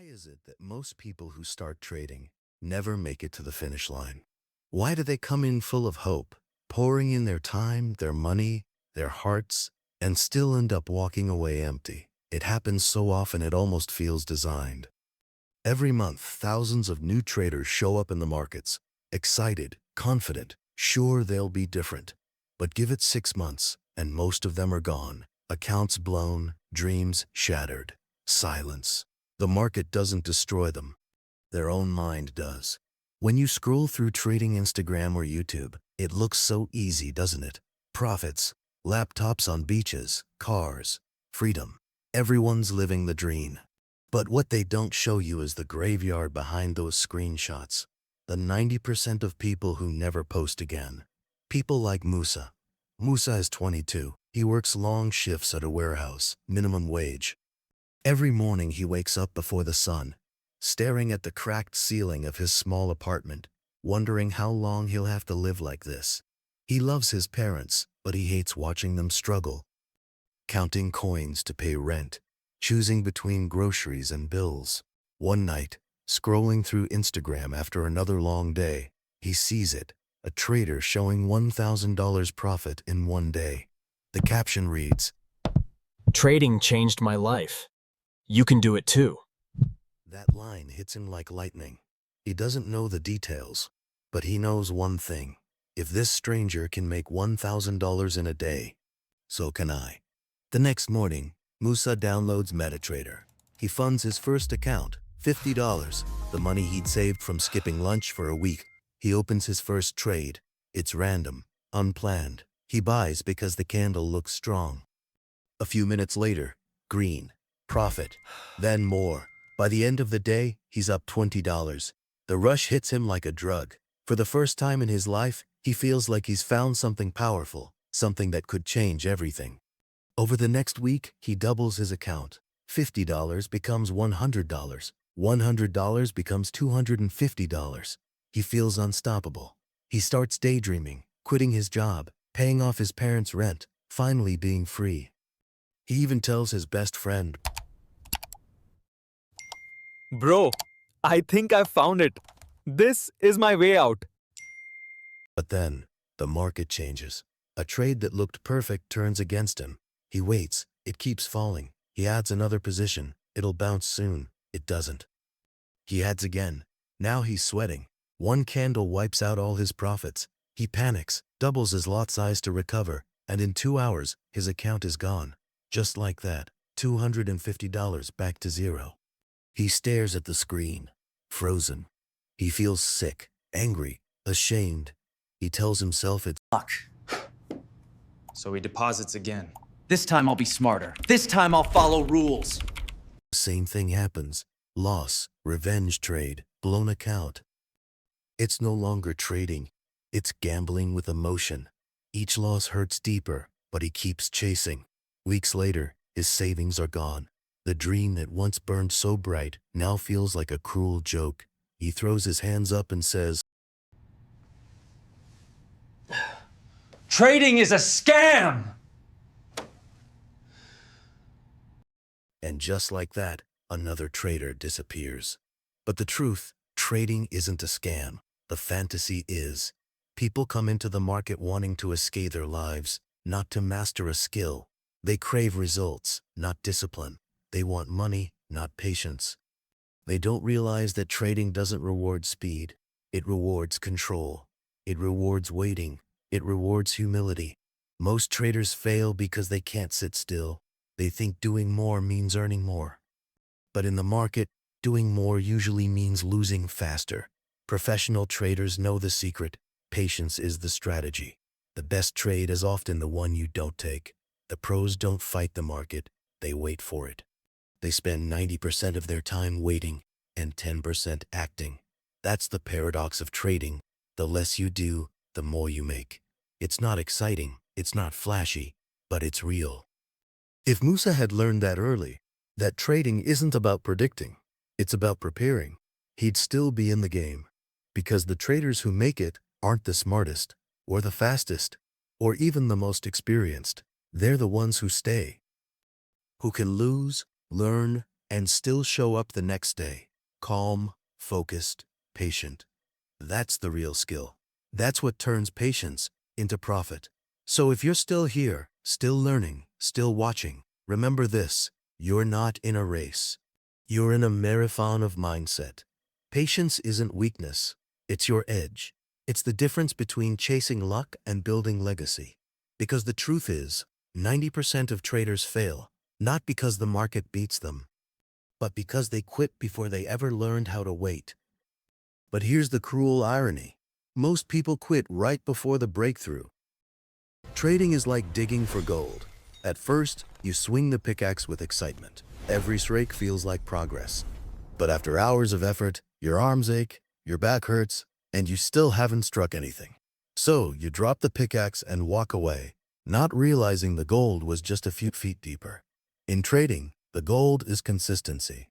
is it that most people who start trading never make it to the finish line? Why do they come in full of hope, pouring in their time, their money, their hearts, and still end up walking away empty? It happens so often it almost feels designed. Every month, thousands of new traders show up in the markets, excited, confident, sure they'll be different. But give it 6 months, and most of them are gone. Accounts blown, dreams shattered, silence. The market doesn't destroy them. Their own mind does. When you scroll through trading Instagram or YouTube, it looks so easy, doesn't it? Profits, laptops on beaches, cars, freedom. Everyone's living the dream. But what they don't show you is the graveyard behind those screenshots. The 90% of people who never post again. People like Musa. Musa is 22. He works long shifts at a warehouse, minimum wage. Every morning he wakes up before the sun, staring at the cracked ceiling of his small apartment, wondering how long he'll have to live like this. He loves his parents, but he hates watching them struggle. Counting coins to pay rent, choosing between groceries and bills. One night, scrolling through Instagram after another long day, he sees it, a trader showing $1,000 profit in one day. The caption reads, "Trading changed my life. You can do it too." That line hits him like lightning. He doesn't know the details, but he knows one thing. If this stranger can make $1,000 in a day, so can I. The next morning, Musa downloads MetaTrader. He funds his first account, $50, the money he'd saved from skipping lunch for a week. He opens his first trade. It's random, unplanned. He buys because the candle looks strong. A few minutes later, green, profit, then more. By the end of the day, he's up $20. The rush hits him like a drug. For the first time in his life, he feels like he's found something powerful, something that could change everything. Over the next week, he doubles his account. $50 becomes $100. $100 becomes $250. He feels unstoppable. He starts daydreaming, quitting his job, paying off his parents' rent, finally being free. He even tells his best friend, Bro, I think I found it. This is my way out. but then the market changes. A trade that looked perfect turns against him. He waits. It keeps falling. He adds another position. It'll bounce soon. It doesn't. He adds again. Now he's sweating. One candle wipes out all his profits. He panics, doubles his lot size to recover, and in 2 hours, his account is gone. Just like that, $250 back to zero. He stares at the screen, frozen. He feels sick, angry, ashamed. He tells himself it's luck. So he deposits again. This time I'll be smarter. This time I'll follow rules. the same thing happens. Loss, revenge trade, blown account. It's no longer trading. It's gambling with emotion. Each loss hurts deeper, but he keeps chasing. Weeks later, his savings are gone. The dream that once burned so bright now feels like a cruel joke. He throws his hands up and says, Trading is a scam! and just like that, another trader disappears. But the truth, trading isn't a scam. The fantasy is. People come into the market wanting to escape their lives, not to master a skill. They crave results, not discipline. They want money, not patience. They don't realize that trading doesn't reward speed. It rewards control. It rewards waiting. It rewards humility. Most traders fail because they can't sit still. They think doing more means earning more. But in the market, doing more usually means losing faster. Professional traders know the secret. Patience is the strategy. The best trade is often the one you don't take. The pros don't fight the market. They wait for it. They spend 90% of their time waiting and 10% acting. That's the paradox of trading. The less you do, the more you make. It's not exciting, it's not flashy, but it's real. If Musa had learned that early, that trading isn't about predicting, it's about preparing, he'd still be in the game. Because the traders who make it aren't the smartest, or the fastest, or even the most experienced. They're the ones who stay, who can lose, learn, and still show up the next day, calm, focused, patient. That's the real skill. That's what turns patience into profit. So if you're still here, still learning, still watching, remember this: you're not in a race. You're in a marathon of mindset. Patience isn't weakness, it's your edge. It's the difference between chasing luck and building legacy. Because the truth is, 90% of traders fail, not because the market beats them, but because they quit before they ever learned how to wait. But here's the cruel irony. Most people quit right before the breakthrough. Trading is like digging for gold. At first, you swing the pickaxe with excitement. Every strike feels like progress. But after hours of effort, your arms ache, your back hurts, and you still haven't struck anything. So you drop the pickaxe and walk away, not realizing the gold was just a few feet deeper. In trading, the gold is consistency.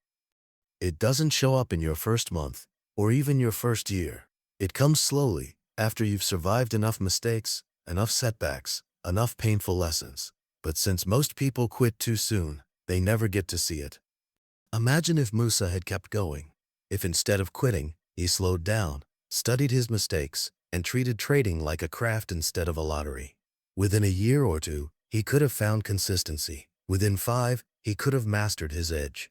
It doesn't show up in your first month or even your first year. It comes slowly after you've survived enough mistakes, enough setbacks, enough painful lessons. But since most people quit too soon, they never get to see it. Imagine if Musa had kept going. If instead of quitting, he slowed down, studied his mistakes, and treated trading like a craft instead of a lottery. Within a year or two, he could have found consistency. Within 5, he could have mastered his edge.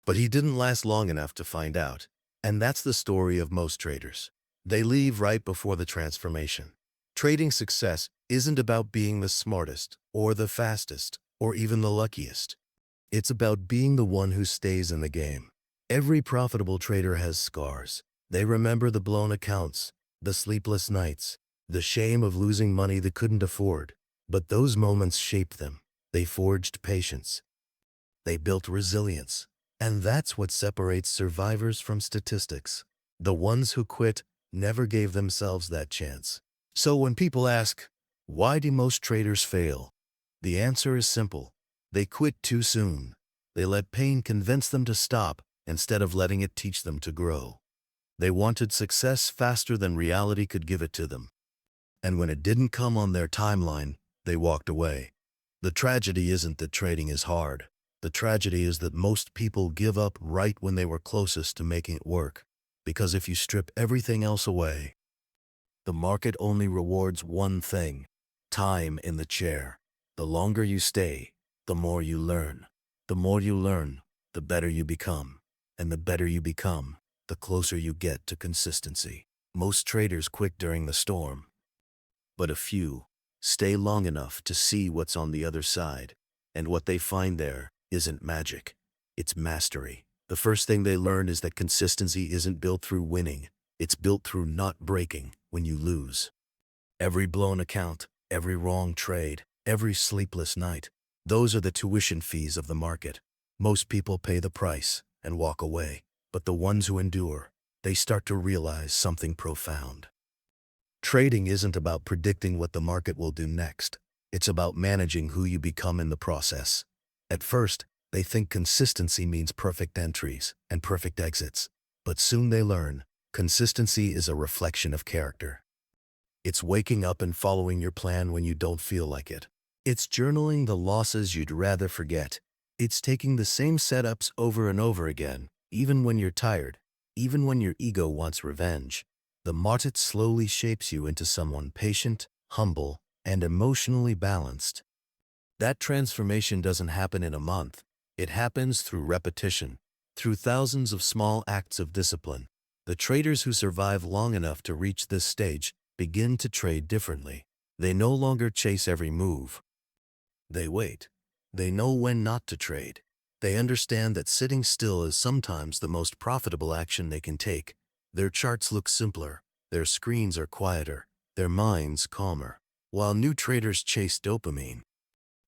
But he didn't last long enough to find out. And that's the story of most traders. They leave right before the transformation. Trading success isn't about being the smartest, or the fastest, or even the luckiest. It's about being the one who stays in the game. Every profitable trader has scars. They remember the blown accounts, the sleepless nights, the shame of losing money they couldn't afford. But those moments shaped them. They forged patience. They built resilience. And that's what separates survivors from statistics. The ones who quit never gave themselves that chance. So when people ask, why do most traders fail? The answer is simple. They quit too soon. They let pain convince them to stop instead of letting it teach them to grow. They wanted success faster than reality could give it to them. And when it didn't come on their timeline, they walked away. The tragedy isn't that trading is hard. The tragedy is that most people give up right when they were closest to making it work. Because if you strip everything else away, the market only rewards one thing: time in the chair. The longer you stay, the more you learn. The more you learn, the better you become. And the better you become, the closer you get to consistency. Most traders quit during the storm, but a few stay long enough to see what's on the other side. And what they find there isn't magic, it's mastery. The first thing they learn is that consistency isn't built through winning, it's built through not breaking when you lose. Every blown account, every wrong trade, every sleepless night, those are the tuition fees of the market. Most people pay the price and walk away, but the ones who endure, they start to realize something profound. Trading isn't about predicting what the market will do next. It's about managing who you become in the process. At first, they think consistency means perfect entries and perfect exits. But soon they learn, consistency is a reflection of character. It's waking up and following your plan when you don't feel like it. It's journaling the losses you'd rather forget. It's taking the same setups over and over again, even when you're tired, even when your ego wants revenge. The market slowly shapes you into someone patient, humble, and emotionally balanced. That transformation doesn't happen in a month. It happens through repetition, through thousands of small acts of discipline. The traders who survive long enough to reach this stage begin to trade differently. They no longer chase every move. They wait. They know when not to trade. They understand that sitting still is sometimes the most profitable action they can take. Their charts look simpler, their screens are quieter, their minds calmer. While new traders chase dopamine,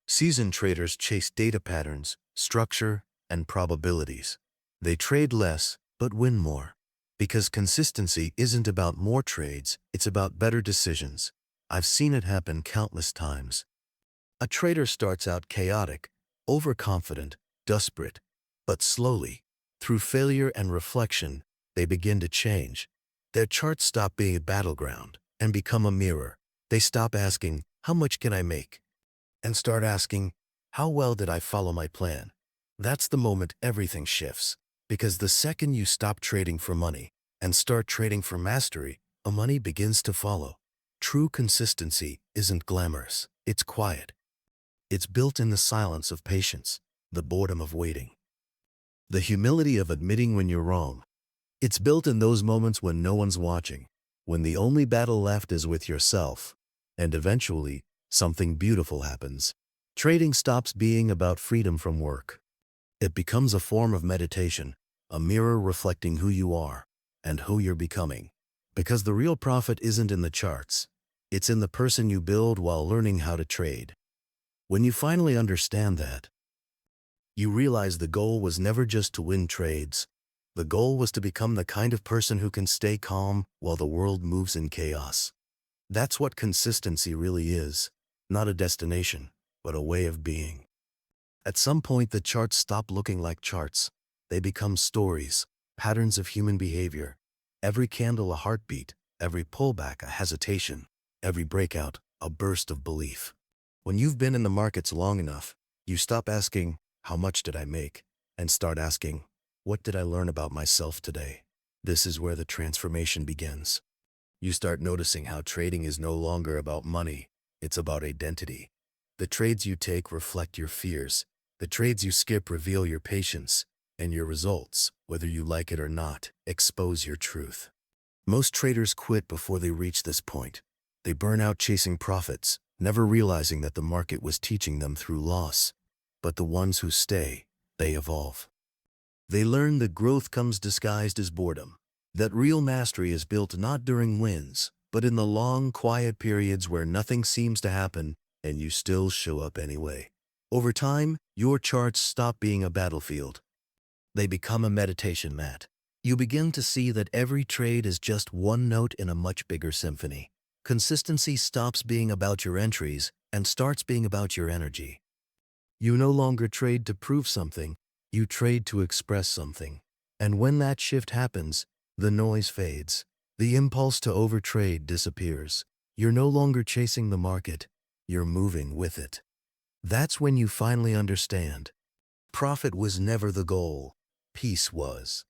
seasoned traders chase data patterns, structure, and probabilities. They trade less, but win more. Because consistency isn't about more trades, it's about better decisions. I've seen it happen countless times. A trader starts out chaotic, overconfident, desperate, but slowly, through failure and reflection, they begin to change. Their charts stop being a battleground and become a mirror. They stop asking, how much can I make? And start asking, how well did I follow my plan? That's the moment everything shifts. Because the second you stop trading for money and start trading for mastery, money begins to follow. True consistency isn't glamorous, it's quiet. It's built in the silence of patience, the boredom of waiting, the humility of admitting when you're wrong. It's built in those moments when no one's watching, when the only battle left is with yourself. And eventually, something beautiful happens. Trading stops being about freedom from work. It becomes a form of meditation, a mirror reflecting who you are and who you're becoming. Because the real profit isn't in the charts, it's in the person you build while learning how to trade. When you finally understand that, you realize the goal was never just to win trades. The goal was to become the kind of person who can stay calm while the world moves in chaos. That's what consistency really is, not a destination, but a way of being. At some point, the charts stop looking like charts. They become stories, patterns of human behavior. Every candle a heartbeat, every pullback a hesitation, every breakout a burst of belief. When you've been in the markets long enough, you stop asking, "How much did I make?" and start asking, "What did I learn about myself today?" This is where the transformation begins. You start noticing how trading is no longer about money, it's about identity. The trades you take reflect your fears. The trades you skip reveal your patience, and your results, whether you like it or not, expose your truth. Most traders quit before they reach this point. They burn out chasing profits, never realizing that the market was teaching them through loss. But the ones who stay, they evolve. They learn that growth comes disguised as boredom, that real mastery is built not during wins, but in the long, quiet periods where nothing seems to happen and you still show up anyway. Over time, your charts stop being a battlefield. They become a meditation mat. You begin to see that every trade is just one note in a much bigger symphony. Consistency stops being about your entries and starts being about your energy. You no longer trade to prove something, you trade to express something. And when that shift happens, the noise fades. The impulse to overtrade disappears. You're no longer chasing the market, you're moving with it. That's when you finally understand. Profit was never the goal, peace was.